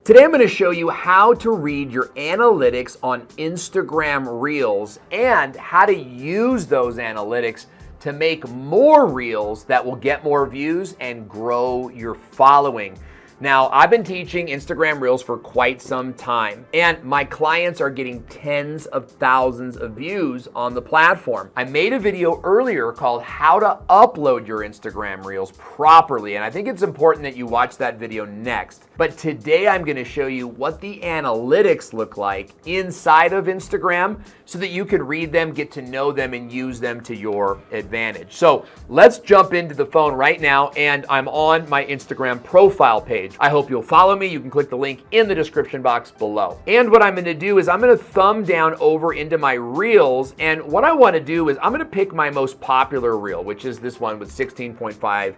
Today I'm going to show you how to read your analytics on Instagram Reels and how to use those analytics to make more Reels that will get more views and grow your following. Now, I've been teaching Instagram Reels for quite some time, and my clients are getting tens of thousands of views on the platform. I made a video earlier called How to Upload Your Instagram Reels Properly, and I think it's important that you watch that video next. But today I'm going to show you what the analytics look like inside of Instagram so that you can read them, get to know them, and use them to your advantage. So let's jump into the phone right now, and I'm on my Instagram profile page. I hope you'll follow me. You can click the link in the description box below. And what I'm going to do is I'm going to thumb down over into my Reels, and what I want to do is I'm going to pick my most popular Reel, which is this one with 16.5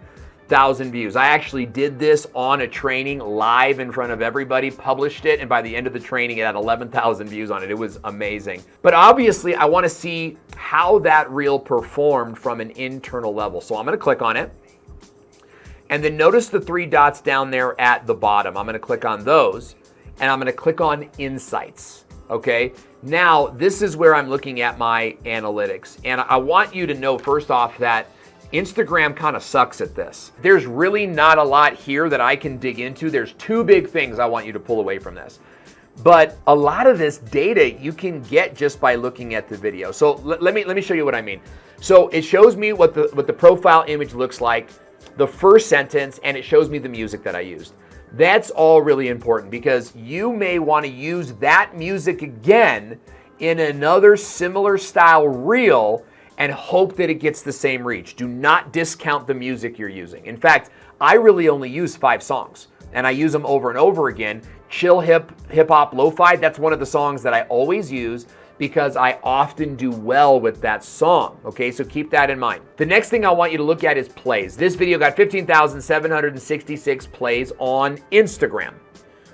thousand views. I actually did this on a training live in front of everybody, published it, and by the end of the training it had 11,000 views on it. It was amazing. But obviously I want to see how that reel performed from an internal level. So I'm going to click on it. And then notice the three dots down there at the bottom. I'm going to click on those and I'm going to click on Insights. Okay. Now this is where I'm looking at my analytics. And I want you to know first off that Instagram kind of sucks at this. There's really not a lot here that I can dig into. There's two big things I want you to pull away from this. But a lot of this data you can get just by looking at the video. So let me show you what I mean. So it shows me what the profile image looks like, the first sentence, and it shows me the music that I used. That's all really important because you may want to use that music again in another similar style reel and hope that it gets the same reach. Do not discount the music you're using. In fact, I really only use 5 songs and I use them over and over again. Chill hip hop lo-fi, that's one of the songs that I always use because I often do well with that song. Okay, so keep that in mind. The next thing I want you to look at is plays. This video got 15,766 plays on Instagram.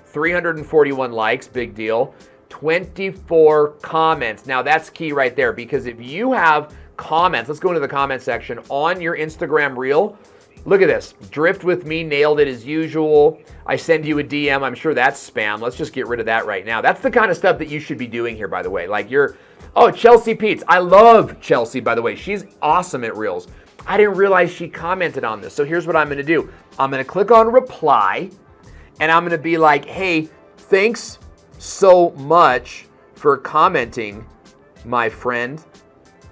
341 likes, big deal. 24 comments. Now that's key right there because if you have comments, let's go into the comment section on your Instagram reel. Look at this. Drift with me, nailed it as usual. I send you a DM. I'm sure that's spam. Let's just get rid of that right now. That's the kind of stuff that you should be doing here, by the way. Like Chelsea Peets. I love Chelsea, by the way. She's awesome at Reels. I didn't realize she commented on this. So here's what I'm going to do. I'm going to click on reply and I'm going to be like, hey, thanks so much for commenting, my friend.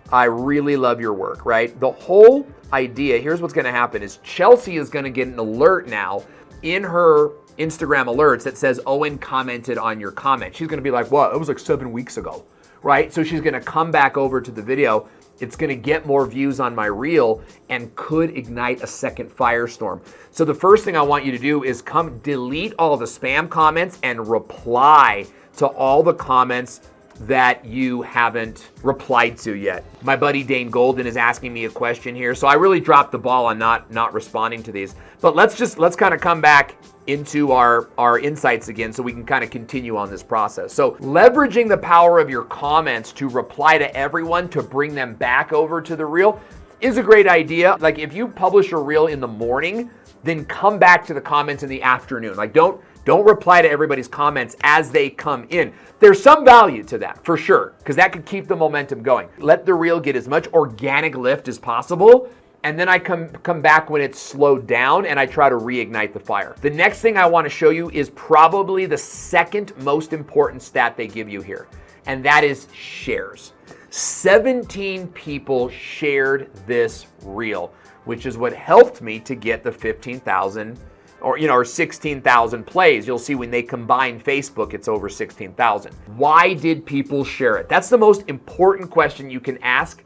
I really love your work, right? The whole idea, here's what's going to happen is Chelsea is going to get an alert now in her Instagram alerts that says Owen commented on your comment. She's going to be like, what? It was like 7 weeks ago, right? So she's going to come back over to the video. It's going to get more views on my reel and could ignite a second firestorm. So the first thing I want you to do is come delete all the spam comments and reply to all the comments that you haven't replied to yet. My buddy Dane Golden is asking me a question here, so I really dropped the ball on not responding to these. But let's kind of come back into our insights again so we can kind of continue on this process. So leveraging the power of your comments to reply to everyone to bring them back over to the reel is a great idea. Like if you publish a reel in the morning, then come back to the comments in the afternoon. Like don't reply to everybody's comments as they come in. There's some value to that for sure, because that could keep the momentum going. Let the reel get as much organic lift as possible, and then I come back when it's slowed down and I try to reignite the fire. The next thing I want to show you is probably the second most important stat they give you here, and that is shares. 17 people shared this reel, which is what helped me to get the 15,000 or 16,000 plays. You'll see when they combine Facebook, it's over 16,000. Why did people share it? That's the most important question you can ask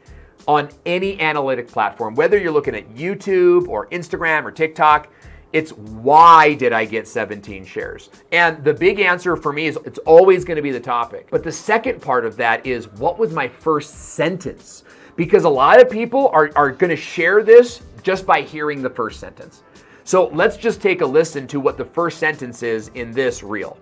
on any analytic platform, whether you're looking at YouTube or Instagram or TikTok. It's why did I get 17 shares? And the big answer for me is it's always going to be the topic. But the second part of that is what was my first sentence? Because a lot of people are going to share this just by hearing the first sentence. So let's just take a listen to what the first sentence is in this reel.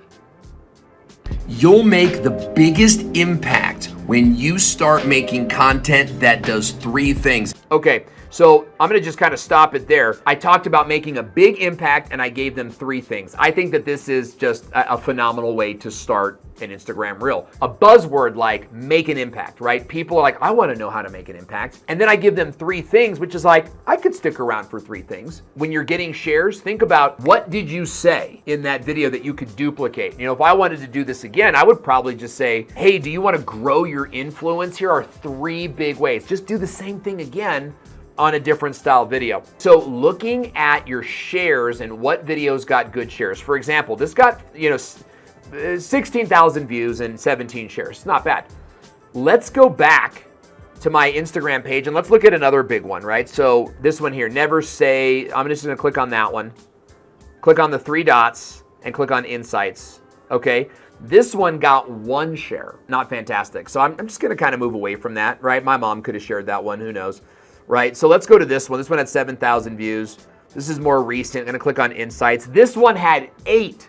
You'll make the biggest impact when you start making content that does 3 things. Okay, So I'm gonna just kind of stop it there. I talked about making a big impact and I gave them 3 things. I think that this is just a phenomenal way to start an Instagram reel. A buzzword like make an impact, right? People are like, I wanna know how to make an impact. And then I give them 3 things, which is like, I could stick around for 3 things. When you're getting shares, think about what did you say in that video that you could duplicate? You know, if I wanted to do this again, I would probably just say, hey, do you wanna grow your influence? Here are 3 big ways. Just do the same thing again on a different style video. So looking at your shares and what videos got good shares. For example, this got, 16,000 views and 17 shares. Not bad. Let's go back to my Instagram page and let's look at another big one, right? So this one here, never say, I'm just gonna click on that one. Click on the 3 dots and click on Insights, okay? This one got 1 share, not fantastic. So I'm just gonna kind of move away from that, right? My mom could have shared that one, who knows, right? So let's go to this one. This one had 7,000 views. This is more recent. I'm gonna click on Insights. This one had 8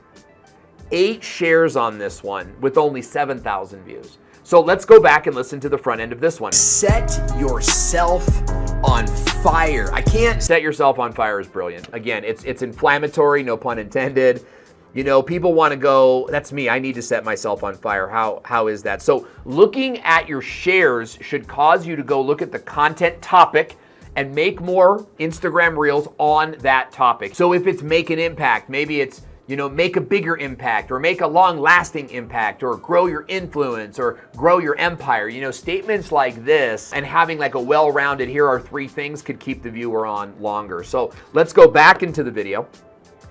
shares on this one with only 7,000 views. So let's go back and listen to the front end of this one. Set yourself on fire. I can't. Set yourself on fire is brilliant. Again, it's inflammatory, no pun intended. You know, people want to go, that's me, I need to set myself on fire. How is that? So looking at your shares should cause you to go look at the content topic and make more Instagram reels on that topic. So if it's make an impact, maybe it's, make a bigger impact or make a long-lasting impact or grow your influence or grow your empire. Statements like this and having like a well-rounded, here are 3 things could keep the viewer on longer. So let's go back into the video.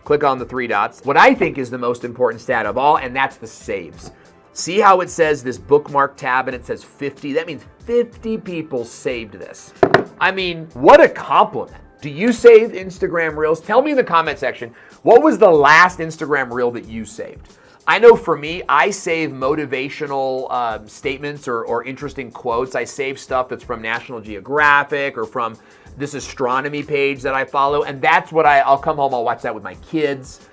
Click on the 3 dots. What I think is the most important stat of all, and that's the saves. See how it says this bookmark tab and it says 50? That means 50 people saved this. I mean, what a compliment. Do you save Instagram Reels? Tell me in the comment section, what was the last Instagram Reel that you saved? I know for me, I save motivational statements or interesting quotes. I save stuff that's from National Geographic or from this astronomy page that I follow, and that's what I'll come home, I'll watch that with my kids.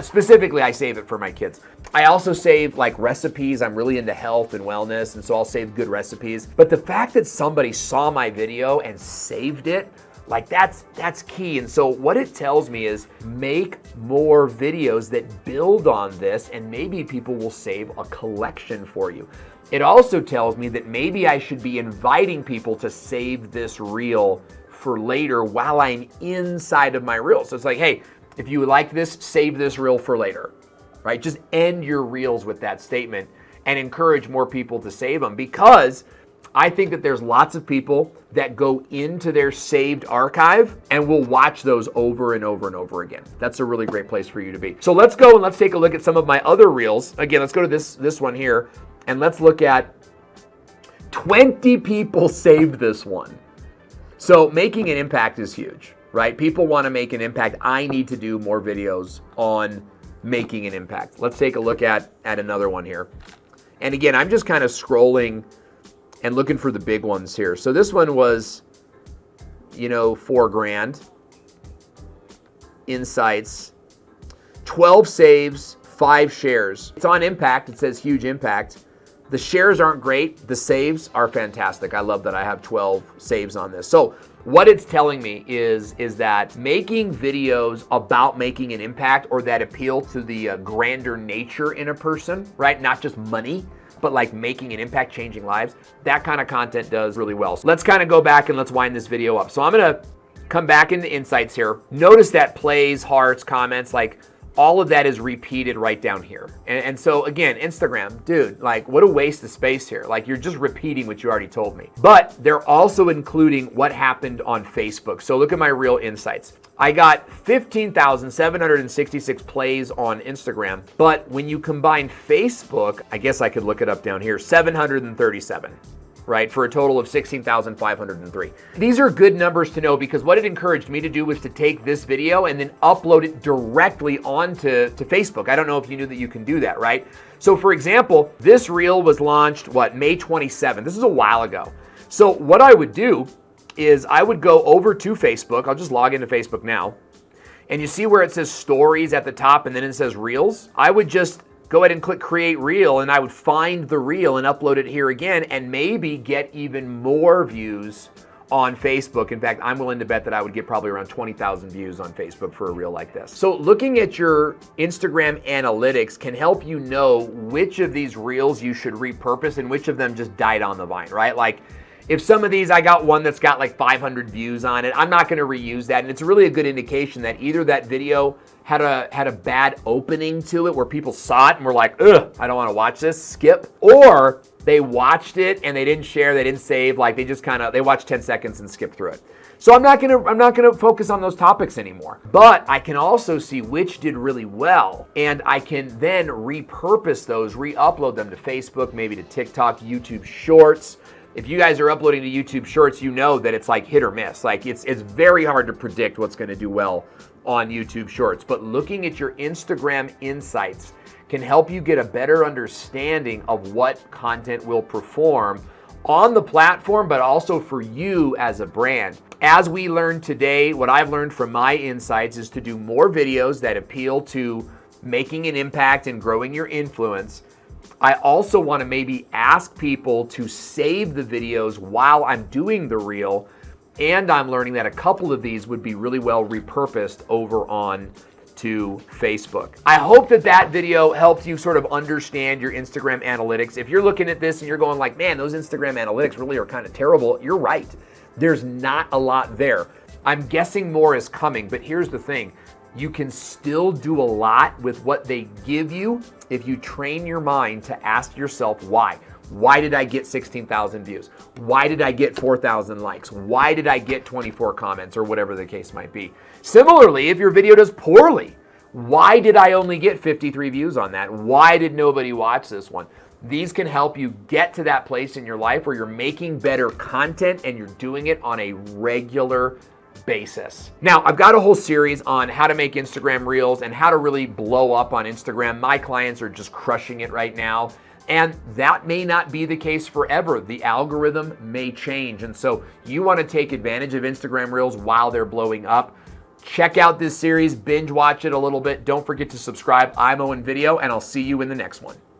Specifically, I save it for my kids. I also save like recipes. I'm really into health and wellness, and so I'll save good recipes. But the fact that somebody saw my video and saved it, like that's key. And so what it tells me is make more videos that build on this, and maybe people will save a collection for you. It also tells me that maybe I should be inviting people to save this reel for later while I'm inside of my reel. So it's like, hey, if you like this, save this reel for later, right? Just end your reels with that statement and encourage more people to save them, because I think that there's lots of people that go into their saved archive and will watch those over and over and over again. That's a really great place for you to be. So let's go and let's take a look at some of my other reels. Again, let's go to this one here and let's look at 20 people saved this one. So making an impact is huge, right? People want to make an impact. I need to do more videos on making an impact. Let's take a look at another one here. And again, I'm just kind of scrolling and looking for the big ones here. So this one was, $4,000. Insights, 12 saves, 5 shares. It's on impact. It says huge impact. The shares aren't great. The saves are fantastic. I love that I have 12 saves on this. So what it's telling me is that making videos about making an impact or that appeal to the grander nature in a person, right? Not just money, but like making an impact, changing lives, that kind of content does really well. So let's kind of go back and let's wind this video up. So I'm gonna come back into Insights here. Notice that plays, hearts, comments, like all of that is repeated right down here. And so again, Instagram, dude, like what a waste of space here. Like you're just repeating what you already told me. But they're also including what happened on Facebook. So look at my real Insights. I got 15,766 plays on Instagram, but when you combine Facebook, I guess I could look it up down here, 737. Right, for a total of 16,503. These are good numbers to know, because what it encouraged me to do was to take this video and then upload it directly onto Facebook. I don't know if you knew that you can do that, right? So for example, this reel was launched, May 27th? This is a while ago. So what I would do is I would go over to Facebook. I'll just log into Facebook now. And you see where it says stories at the top and then it says reels? I would just go ahead and click create reel, and I would find the reel and upload it here again and maybe get even more views on Facebook. In fact, I'm willing to bet that I would get probably around 20,000 views on Facebook for a reel like this. So looking at your Instagram analytics can help you know which of these reels you should repurpose and which of them just died on the vine, right? Like if some of these, I got one that's got like 500 views on it, I'm not gonna reuse that. And it's really a good indication that either that video had a bad opening to it where people saw it and were like, ugh, I don't wanna watch this, skip. Or they watched it and they didn't share, they didn't save, like they watched 10 seconds and skipped through it. So I'm not gonna focus on those topics anymore. But I can also see which did really well, and I can then repurpose those, re-upload them to Facebook, maybe to TikTok, YouTube Shorts. If you guys are uploading to YouTube Shorts, you know that it's like hit or miss. Like it's very hard to predict what's gonna do well on YouTube Shorts. But looking at your Instagram insights can help you get a better understanding of what content will perform on the platform, but also for you as a brand. As we learned today, what I've learned from my insights is to do more videos that appeal to making an impact and growing your influence. I also want to maybe ask people to save the videos while I'm doing the reel, and I'm learning that a couple of these would be really well repurposed over on to Facebook. I hope that video helped you sort of understand your Instagram analytics. If you're looking at this and you're going like, man, those Instagram analytics really are kind of terrible, you're right. There's not a lot there. I'm guessing more is coming, but here's the thing. You can still do a lot with what they give you if you train your mind to ask yourself why. Why did I get 16,000 views? Why did I get 4,000 likes? Why did I get 24 comments, or whatever the case might be? Similarly, if your video does poorly, why did I only get 53 views on that? Why did nobody watch this one? These can help you get to that place in your life where you're making better content and you're doing it on a regular basis. Now, I've got a whole series on how to make Instagram Reels and how to really blow up on Instagram. My clients are just crushing it right now. And that may not be the case forever. The algorithm may change. And so you want to take advantage of Instagram Reels while they're blowing up. Check out this series, binge watch it a little bit. Don't forget to subscribe. I'm Owen Video, and I'll see you in the next one.